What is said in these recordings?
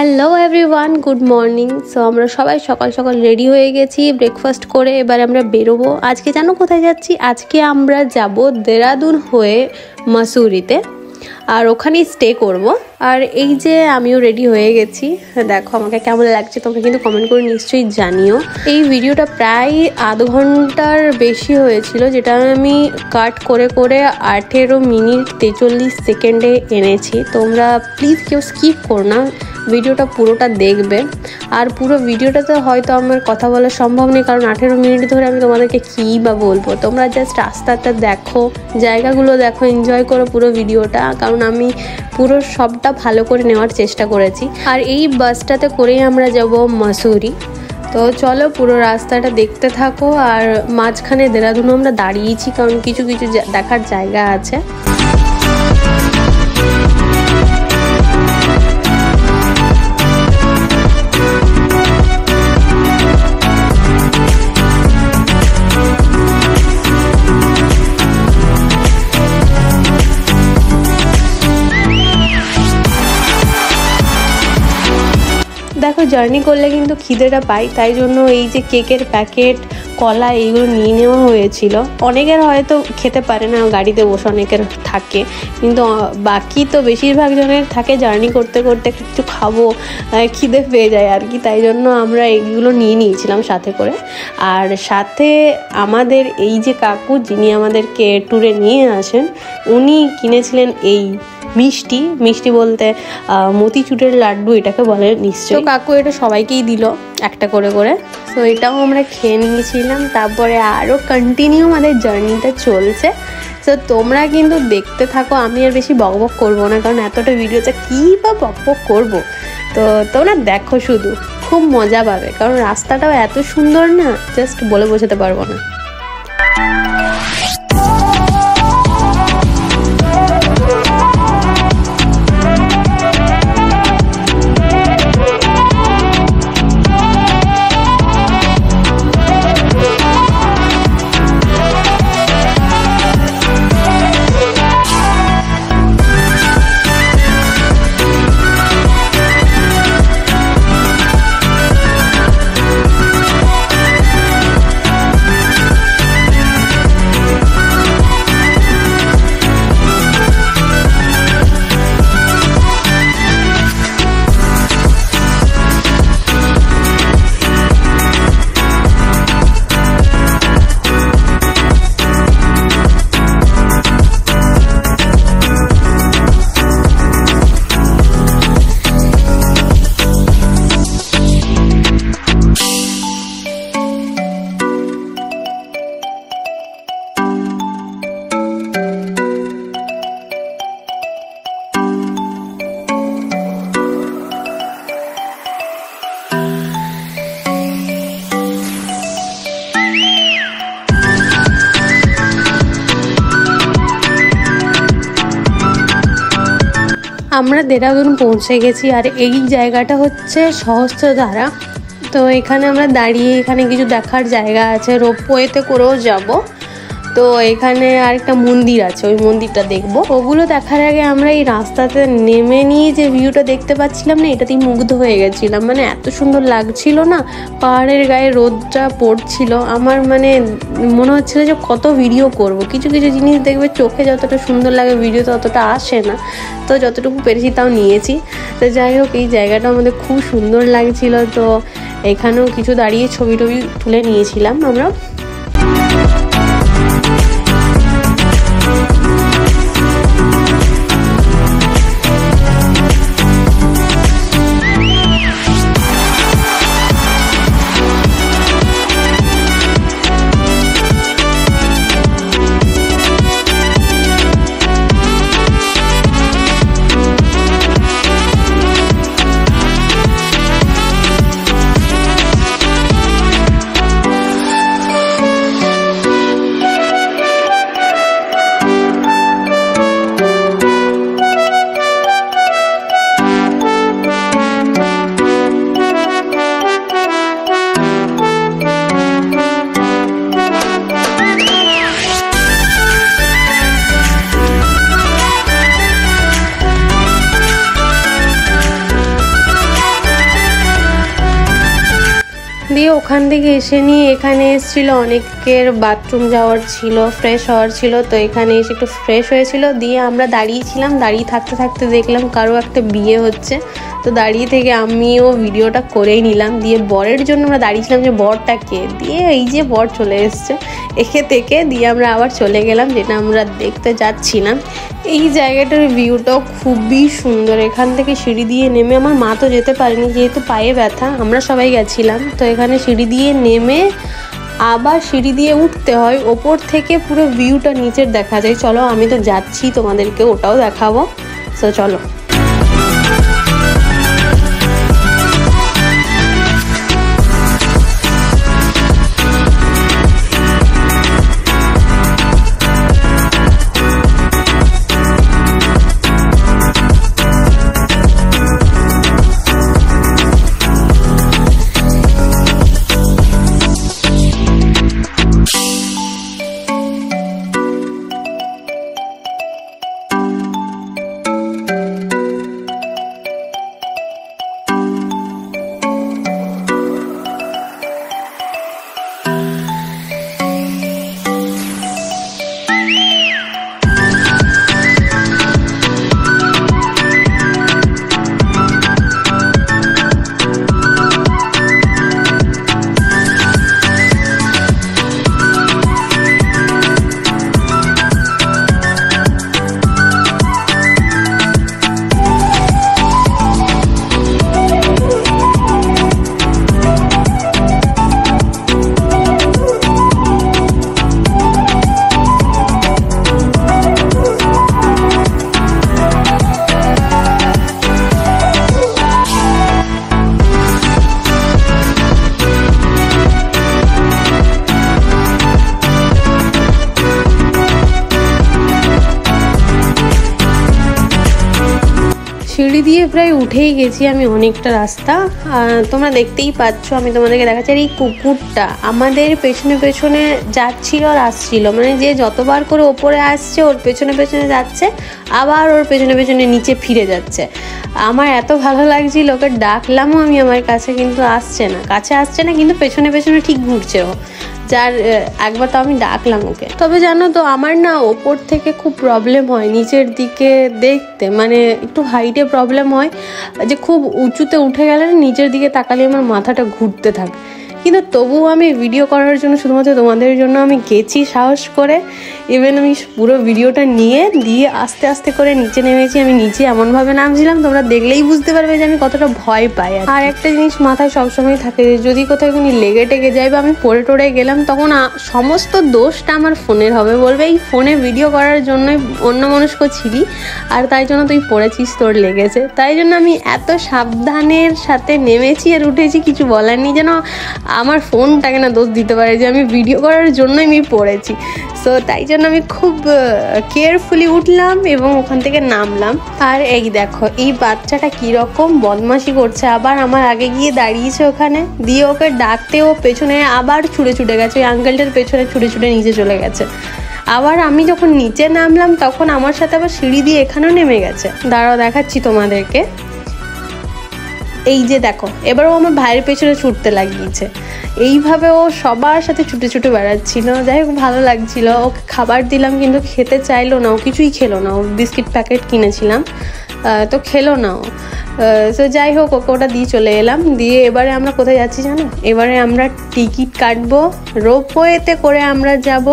Hello everyone, good morning. So আমরা সবাই সকাল সকাল রেডি হয়ে গেছি ব্রেকফাস্ট করে। এবার আমরা বেরোবো। আজকে জানো কোথায় যাচ্ছি? আজকে আমরা যাব দেরাদুন হয়ে মাসুরিতে, আর ওখানেই স্টে করব। আর এই যে আমিও রেডি হয়ে গেছি, দেখো আমাকে কেমন লাগছে তোমরা কিন্তু কমেন্ট করে নিশ্চয়ই জানিও। এই ভিডিওটা প্রায় আধ ঘন্টার বেশি হয়েছিল, যেটা আমি কাট করে করে 18 মিনিট 43 সেকেন্ডে এনেছি। তোমরা প্লিজ কেউ স্কিপ করো না, ভিডিওটা পুরোটা দেখবে। আর পুরো ভিডিওটাতে হয়তো আমার কথা বলা সম্ভব নেই, কারণ 18 মিনিট ধরে আমি তোমাদেরকে কী বা বলবো। তোমরা জাস্ট রাস্তাটা দেখো, জায়গাগুলো দেখো, এনজয় করো পুরো ভিডিওটা, কারণ আমি পুরো সবটা ভালো করে নেওয়ার চেষ্টা করেছি। আর এই বাসটাতে করেই আমরা যাব মাসুরি। তো চলো পুরো রাস্তাটা দেখতে থাকো। আর মাঝখানে দেরাদুনে আমরা দাঁড়িয়েছি, কারণ কিছু কিছু দেখার জায়গা আছে। দেখো জার্নি করলে কিন্তু খিদেটা পাই, তাই জন্য এই যে কেকের প্যাকেট, কলা, এইগুলো নিয়ে নেওয়া হয়েছিল। অনেকের হয়তো খেতে পারে না, গাড়িতে বসে অনেকের থাকে, কিন্তু বাকি তো বেশিরভাগ জনের থাকে জার্নি করতে করতে কিছু খাবো, খিদে পেয়ে যায় আর কি। তাই জন্য আমরা এইগুলো নিয়ে নিয়েছিলাম সাথে করে। আর সাথে আমাদের এই যে কাকু, যিনি আমাদেরকে ট্যুরে নিয়ে আসেন, উনি কিনেছিলেন এই মিষ্টি বলতে মতিচুরের লাড্ডু এটাকে বলে নিশ্চয়ই। তো কাকু এটা সবাইকেই দিল একটা করে করে। তো এটাও আমরা খেয়ে নিয়েছিলাম। তারপরে আরও কন্টিনিউ আমাদের জার্নিটা চলছে। তো তোমরা কিন্তু দেখতে থাকো, আমি আর বেশি বকবক করবো না, কারণ এতটা ভিডিওতে কী বা বকবক করবো। তো তোমরা দেখো, শুধু খুব মজা পাবে, কারণ রাস্তাটাও এত সুন্দর না, জাস্ট বলে বোঝাতে পারবো না। আমরা দেরাদুন পৌঁছে গেছি। আর এই জায়গাটা হচ্ছে সহস্রধারা। তো এখানে আমরা দাঁড়িয়ে, এখানে কিছু দেখার জায়গা আছে, রোপওয়েতে করেও যাব। তো এখানে আরেকটা মন্দির আছে, ওই মন্দিরটা দেখবো। ওগুলো দেখার আগে আমরা এই রাস্তাতে নেমে নিয়ে যে ভিউটা দেখতে পাচ্ছিলাম না, এটাতেই মুগ্ধ হয়ে গেছিলাম। মানে এত সুন্দর লাগছিল না, পাহাড়ের গায়ে রোদটা পড়ছিল। আমার মানে মনে হচ্ছিল যে কত ভিডিও করব। কিছু কিছু জিনিস দেখবে চোখে যতটা সুন্দর লাগে, ভিডিওতে অতটা আসে না। তো যতটুকু পেরেছি তাও নিয়েছি। তো যাই হোক, এই জায়গাটা আমাদের খুব সুন্দর লাগছিল। তো এখানেও কিছু দাঁড়িয়ে ছবি টবি তুলে নিয়েছিলাম আমরা। দিয়ে ওখান থেকে এসে নিয়ে এখানে এসেছিলো, অনেকের বাথরুম যাওয়ার ছিল, ফ্রেশ হওয়ার ছিল, তো এখানে এসে একটু ফ্রেশ হয়েছিল। দিয়ে আমরা দাঁড়িয়েছিলাম, দাঁড়িয়ে থাকতে থাকতে দেখলাম কারো একটা বিয়ে হচ্ছে, তো দাঁড়িয়ে থেকে আমিও ভিডিওটা করেই নিলাম। দিয়ে বরের জন্য আমরা দাঁড়িয়েছিলাম যে বরটা কে, দিয়ে এই যে বর চলে এসছে একে থেকে, দিয়ে আমরা আবার চলে গেলাম যেটা আমরা দেখতে যাচ্ছিলাম। এই জায়গাটার ভিউটাও খুবই সুন্দর, এখান থেকে সিঁড়ি দিয়ে নেমে, আমার মা তো যেতে পারেনি যেহেতু পায়ে ব্যথা, আমরা সবাই গেছিলাম, তো এখানে সিঁড়ি দিয়ে নেমে আবার সিঁড়ি দিয়ে উঠতে হয়, ওপর থেকে পুরো ভিউটা নিচের দেখা যায়। চলো আমি তো যাচ্ছি, তোমাদেরকে ওটাও দেখাবো, তো চলো। সিঁড়ি দিয়ে প্রায় উঠেই গেছি আমি অনেকটা রাস্তা, তোমরা দেখতেই পাচ্ছ, আমি তোমাদেরকে দেখাচ্ছি। আর এই কুকুরটা আমাদের পেছনে পেছনে যাচ্ছিল আর আসছিল, মানে যে যতবার করে ওপরে আসছে ওর পেছনে পেছনে যাচ্ছে, আবার ওর পেছনে পেছনে নিচে ফিরে যাচ্ছে। আমার এত ভালো লাগছিল, ওকে ডাকলামও আমি আমার কাছে, কিন্তু কাছে আসছে না, কিন্তু পেছনে পেছনে ঠিক ঘুরছে ও, যার একবার তো আমি ডাকলাম ওকে। তবে জানো তো আমার না ওপর থেকে খুব প্রবলেম হয় নিচের দিকে দেখতে, মানে একটু হাইটে প্রবলেম হয়, যে খুব উঁচুতে উঠে গেলে নিচের দিকে তাকালে আমার মাথাটা ঘুরতে থাকে। কিন্তু তবুও আমি ভিডিও করার জন্য, শুধুমাত্র তোমাদের জন্য আমি গেছি সাহস করে, ইভেন আমি পুরো ভিডিওটা দিয়ে আস্তে আস্তে করে নিচে নেমেছি। আমি নিচে এমনভাবে নামছিলাম, তোমরা দেখলেই বুঝতে পারবে যে আমি কতটা ভয় পাই। আর একটা জিনিস মাথায় সবসময় থাকে, যদি কোথাও কোনো লেগে টেগে যায় বা আমি পড়ে টড়ে গেলাম, তখন সমস্ত দোষটা আমার ফোনের হবে, বলবে এই ফোনে ভিডিও করার জন্যই অন্যমনস্ক ছিলি, আর তাই জন্য তুই পড়েছিস, তোর লেগেছে। তাই জন্য আমি এত সাবধানের সাথে নেমেছি আর উঠেছি, কিছু বলার নেই, যেন আমার ফোনটাকে না দোষ দিতে পারে যে আমি ভিডিও করার জন্যই আমি পড়েছি। সো তাই জন্য আমি খুব কেয়ারফুলি উঠলাম এবং ওখান থেকে নামলাম। আর এই দেখো এই বাচ্চাটা কীরকম বদমাশি করছে, আবার আমার আগে গিয়ে দাঁড়িয়েছে ওখানে, দিয়ে ওকে ডাকতে ও পেছনে আবার ছুটে গেছে, ওই আঙ্কেলটার পেছনে ছুটে নিচে চলে গেছে। আবার আমি যখন নিচে নামলাম তখন আমার সাথে আবার সিঁড়ি দিয়ে এখানেও নেমে গেছে। দাঁড়াও দেখাচ্ছি তোমাদেরকে, এই যে দেখো এবারও আমার ভাইয়ের পেছনে ছুটতে লাগিয়েছে, এইভাবে ও সবার সাথে ছুটে বেড়াচ্ছিল। যাই হোক ভালো লাগছিল। ওকে খাবার দিলাম কিন্তু খেতে চাইলো না, ও কিছুই খেলো না। ও বিস্কিট প্যাকেট কিনেছিলাম তো খেলো না ও। তো যাই হোক ওকে ওটা দিয়ে চলে এলাম। দিয়ে এবারে আমরা কোথায় যাচ্ছি জানো? এবারে আমরা টিকিট কাটবো, রোপওয়েতে করে আমরা যাব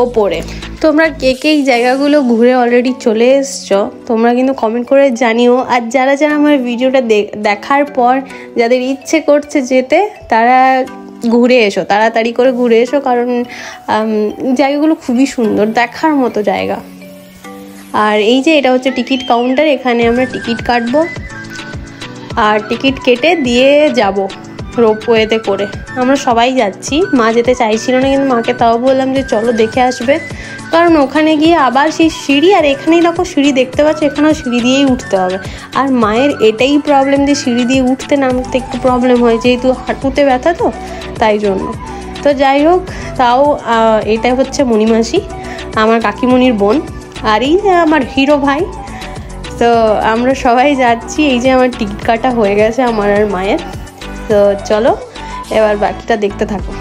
ওপরে। তোমরা কে এই জায়গাগুলো ঘুরে অলরেডি চলে এসছো তোমরা কিন্তু কমেন্ট করে জানিও। আর যারা আমার ভিডিওটা দেখার পর যাদের ইচ্ছে করছে যেতে, তারা ঘুরে এসো, তাড়াতাড়ি করে ঘুরে এসো, কারণ জায়গাগুলো খুবই সুন্দর, দেখার মতো জায়গা। আর এই যে এটা হচ্ছে টিকিট কাউন্টার, এখানে আমরা টিকিট কাটবো আর টিকিট কেটে দিয়ে যাব রোপওয়েতে করে। আমরা সবাই যাচ্ছি, মা যেতে চাইছিল না, কিন্তু মাকে তাও বললাম যে চলো দেখে আসবে, কারণ ওখানে গিয়ে আবার সেই সিঁড়ি, আর এখানেই দেখো সিঁড়ি দেখতে পাচ্ছ, এখানেও সিঁড়ি দিয়েই উঠতে হবে। আর মায়ের এটাই প্রবলেম যে সিঁড়ি দিয়ে উঠতে নামতে একটু প্রবলেম হয়, যেহেতু হাঁটুতে ব্যথা, তো তাই জন্য। তো যাই হোক, তাও এটা হচ্ছে মণিমাসি, আমার কাকিমণির বোন, আর এই যে আমার হিরো ভাই। তো আমরা সবাই যাচ্ছি। এই যে আমার টিকিট কাটা হয়ে গেছে আমার আর মায়ের। তো চলো এবার বাকিটা দেখতে থাকো।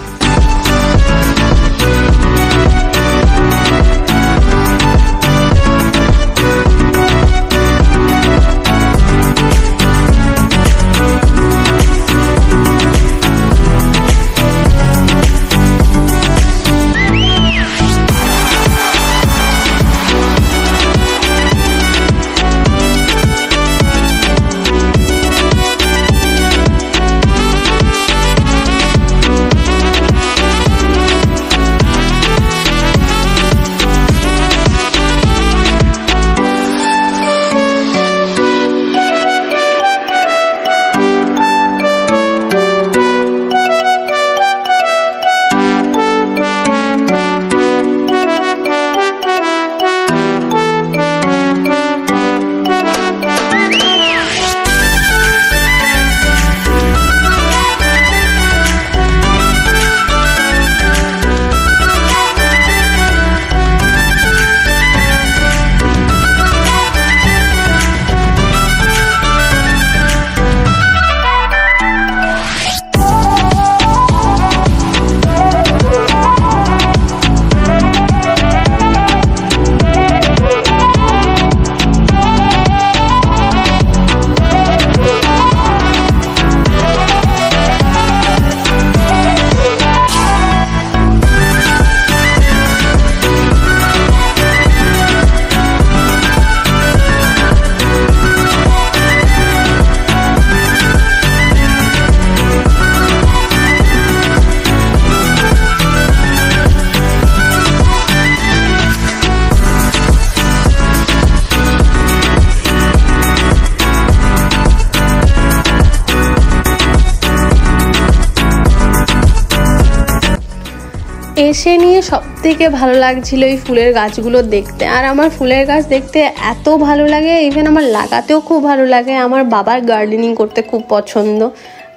এসে নিয়ে সব থেকে ভালো লাগছিল এই ফুলের গাছগুলো দেখতে। আর আমার ফুলের গাছ দেখতে এত ভালো লাগে, ইভেন আমার লাগাতেও খুব ভালো লাগে। আমার বাবার গার্ডেনিং করতে খুব পছন্দ,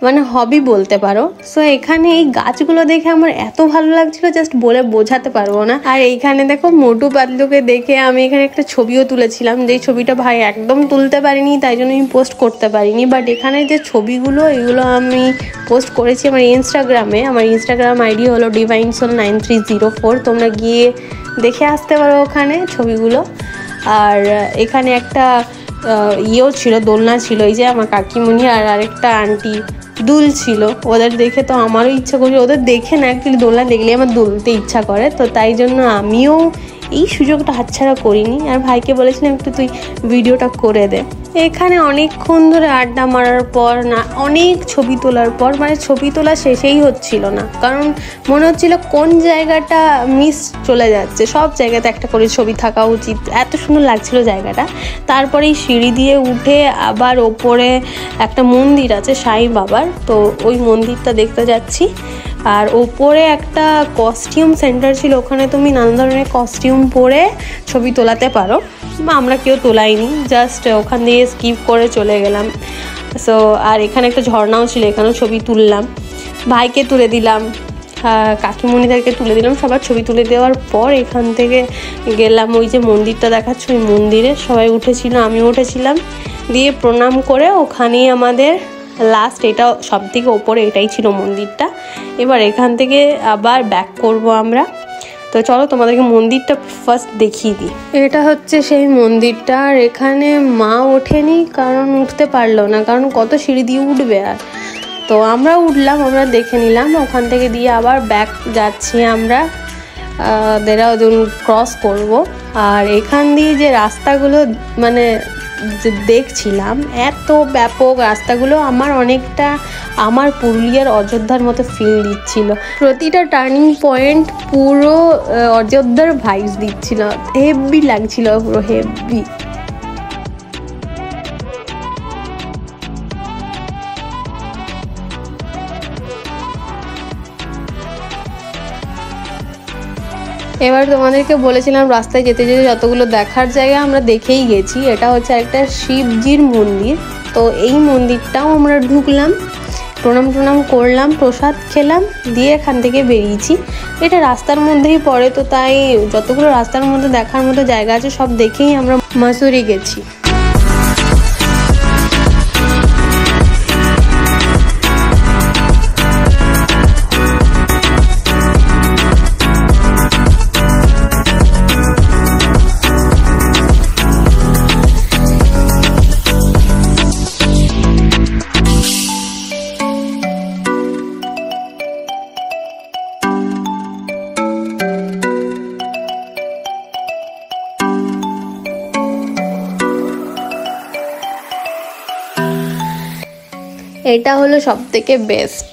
মানে হবি বলতে পারো। সো এখানে এই গাছগুলো দেখে আমার এত ভালো লাগছিল, জাস্ট বলে বোঝাতে পারবো না। আর এইখানে দেখো মোটু পাতলুকে দেখে আমি এখানে একটা ছবিও তুলেছিলাম, যেই ছবিটা ভাই একদম তুলতে পারিনি, তাই জন্য আমি পোস্ট করতে পারিনি। বাট এখানে যে ছবিগুলো, এগুলো আমি পোস্ট করেছি আমার ইনস্টাগ্রামে। আমার ইনস্টাগ্রাম আইডি হলো divinesoul9304, তোমরা গিয়ে দেখে আসতে পারো ওখানে ছবিগুলো। আর এখানে একটা ইয়েও ছিল, দোলনা ছিল, এই যে আমার কাকিমণি আর আরেকটা আন্টি দুল ছিল। ওদের দেখে তো আমারও ইচ্ছা করছে, ওদের দেখে না অ্যাকচুয়ালি দোলনা দেখলে আমার দুলতে ইচ্ছা করে, তো তাই জন্য আমিও এই সুযোগটা হাতছাড়া করিনি। আর ভাইকে বলেছিলাম একটু তুই ভিডিওটা করে দে। এখানে অনেকক্ষণ ধরে আড্ডা মারার পর না, অনেক ছবি তোলার পর, মানে ছবি তোলা শেষেই হচ্ছিল না, কারণ মনে হচ্ছিল কোন জায়গাটা মিস চলে যাচ্ছে। সব জায়গাতে একটা করে ছবি থাকা উচিত, এত সুন্দর লাগছিল জায়গাটা। তারপরে এই সিঁড়ি দিয়ে উঠে আবার ওপরে একটা মন্দির আছে সাই বাবার, তো ওই মন্দিরটা দেখতে যাচ্ছি। আর ওপরে একটা কস্টিউম সেন্টার ছিল, ওখানে তুমি নানা ধরনের কস্টিউম পরে ছবি তোলাতে পারো। আমরা কেউ তোলাইনি, জাস্ট ওখান দিয়ে স্কিপ করে চলে গেলাম। সো আর এখানে একটা ঝর্ণাও ছিল, এখানেও ছবি তুললাম, ভাইকে তুলে দিলাম, কাকিমণিদেরকে তুলে দিলাম। সবার ছবি তুলে দেওয়ার পর এখান থেকে গেলাম ওই যে মন্দিরটা দেখাচ্ছ, ওই মন্দিরে সবাই উঠেছিল, আমিও উঠেছিলাম। দিয়ে প্রণাম করে ওখানেই আমাদের লাস্ট, এটা সব থেকে ওপরে এটাই ছিল মন্দিরটা। এবার এখান থেকে আবার ব্যাক করব আমরা। তো চলো তোমাদেরকে মন্দিরটা ফার্স্ট দেখিয়ে দিই। এটা হচ্ছে সেই মন্দিরটা। আর এখানে মা ওঠেনি, কারণ উঠতে পারলো না, কারণ কত সিঁড়ি দিয়ে উঠবে। আর তো আমরা উঠলাম, আমরা দেখে নিলাম। ওখান থেকে দিয়ে আবার ব্যাক যাচ্ছি আমরা, দেরাদুন ক্রস করব। আর এখান দিয়ে যে রাস্তাগুলো মানে দেখছিলাম, এত ব্যাপক রাস্তাগুলো, আমার অনেকটা আমার পুরুলিয়ার অযোধ্যার মতো ফিল দিচ্ছিল। প্রতিটা টার্নিং পয়েন্ট পুরো অযোধ্যার ভাইবস দিচ্ছিল, হেভি লাগছিল, পুরো হেভি। এবার তোমাদেরকে বলেছিলাম রাস্তায় যেতে যেতে যতগুলো দেখার জায়গা আমরা দেখেই গেছি। এটা হচ্ছে একটা শিবজির মন্দির, তো এই মন্দিরটাও আমরা ঢুকলাম, প্রণাম করলাম, প্রসাদ খেলাম, দিয়ে এখান থেকে বেরিয়েছি। এটা রাস্তার মধ্যেই পড়ে, তো তাই যতগুলো রাস্তার মধ্যে দেখার মতো জায়গা আছে সব দেখেই আমরা মাসুরি গেছি। এটা হলো সবথেকে বেস্ট,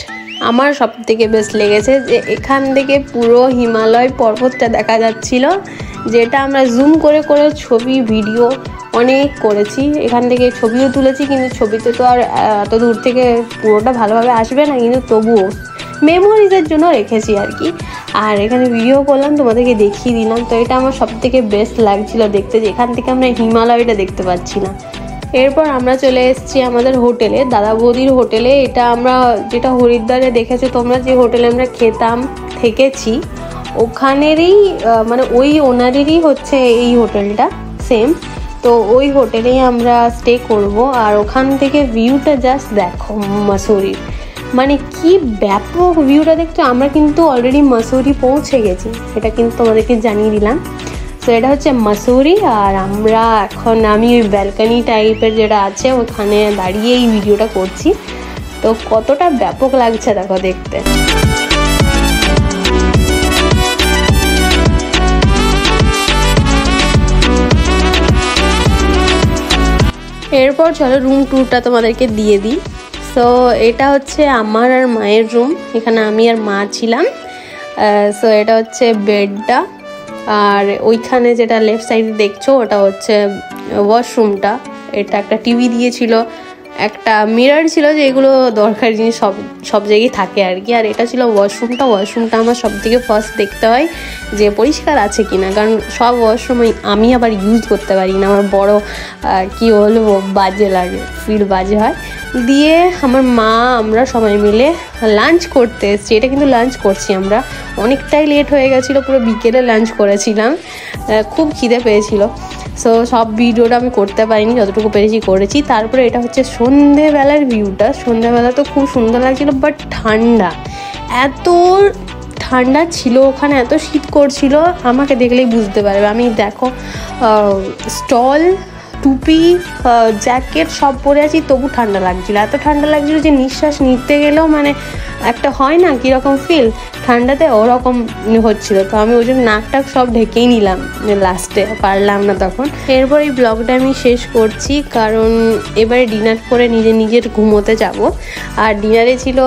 আমার সবথেকে বেস্ট লেগেছে যে এখান থেকে পুরো হিমালয় পর্বতটা দেখা যাচ্ছিল, যেটা আমরা জুম করে করে ছবি ভিডিও অনেক করেছি, এখান থেকে ছবিও তুলেছি, কিন্তু ছবিতে তো আর এত দূর থেকে পুরোটা ভালোভাবে আসবে না, কিন্তু তবুও মেমোরিজের জন্য রেখেছি আর কি। আর এখানে ভিডিও করলাম, তোমাদেরকে দেখিয়ে দিলাম। তো এটা আমার সবথেকে বেস্ট লাগছিল দেখতে, যে এখান থেকে আমরা হিমালয়টা দেখতে পাচ্ছি না। এরপর আমরা চলে এসেছি আমাদের হোটেলে, দাদা বৌদির হোটেলে। এটা আমরা যেটা হরিদ্বারে দেখেছো তোমরা, যে হোটেলে আমরা খেতাম থেকেছি, ওখানেরই মানে ওই ওনারেরই হচ্ছে এই হোটেলটা সেম। তো ওই হোটেলেই আমরা স্টে করব। আর ওখান থেকে ভিউটা জাস্ট দেখো মাসুরির, মানে কি ব্যাপক ভিউটা দেখছো। আমরা কিন্তু অলরেডি মাসুরি পৌঁছে গেছি, এটা কিন্তু তোমাদেরকে জানিয়ে দিলাম। তো এটা হচ্ছে মাসুরি, আর আমরা এখন আমি ওই ব্যালকানি টাইপের যেটা আছে ওখানে দাঁড়িয়ে এই ভিডিওটা করছি। তো কতটা ব্যাপক লাগছে দেখো দেখতে। এরপর চলো রুম ট্যুরটা তোমাদেরকে দিয়ে দিই। সো এটা হচ্ছে আমার আর মায়ের রুম, এখানে আমি আর মা ছিলাম। সো এটা হচ্ছে বেডটা, আর ওইখানে যেটা লেফট সাইডে দেখছো ওটা হচ্ছে ওয়াশরুমটা। এটা একটা টিভি দিয়েছিল, একটা মিরর ছিল, যে এগুলো দরকারি জিনিস সব জায়গায় থাকে আর কি। আর এটা ছিল ওয়াশরুমটা আমার সব থেকে ফার্স্ট দেখতে হয় যে পরিষ্কার আছে কিনা, কারণ সব ওয়াশরুম আমি আবার ইউজ করতে পারি না, আমার বড় কি বলবো বাজে লাগে, ফিল বাজে হয়। দিয়ে আমার মা আমরা সবাই মিলে লাঞ্চ করতে এসেছি। এটা কিন্তু লাঞ্চ করছি আমরা, অনেকটাই লেট হয়ে গেছিলো, পুরো বিকেলে লাঞ্চ করেছিলাম, খুব খিদে পেয়েছিল। সো সব ভিডিওটা আমি করতে পারিনি, যতটুকু পেরেছি করেছি। তারপরে এটা হচ্ছে সন্ধেবেলার ভিউটা, সন্ধেবেলা তো খুব সুন্দর লাগছিলো, বাট ঠান্ডা, এত ঠান্ডা ছিল ওখানে, এত শীত করছিল, আমাকে দেখলেই বুঝতে পারবে। আমি দেখো স্টল, টুপি, জ্যাকেট সব পরে আছি, তবু ঠান্ডা লাগছিলো, এত ঠান্ডা লাগছিলো যে নিঃশ্বাস নিতে গেলেও মানে একটা হয় না কীরকম ফিল ঠান্ডাতে, ওরকম হচ্ছিল। তো আমি ওই জন্য নাক টাক সব ঢেকেই নিলাম, লাস্টে পারলাম না তখন। এরপর এই ব্লগটা আমি শেষ করছি, কারণ এবারে ডিনার করে নিজের ঘুমোতে যাব। আর ডিনারে ছিল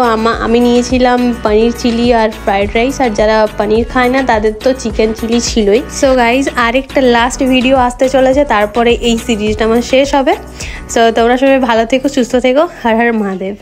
আমি নিয়েছিলাম পনির চিলি আর ফ্রাইড রাইস, আর যারা পনির খায় না তাদের তো চিকেন চিলি ছিলই। সো গাইজ, আরেকটা লাস্ট ভিডিও আসতে চলেছে, তারপরে এই সিরিজটা আমার শেষ হবে। সো তোমরা সবাই ভালো থেকো, সুস্থ থেকো, হর হর মহাদেব।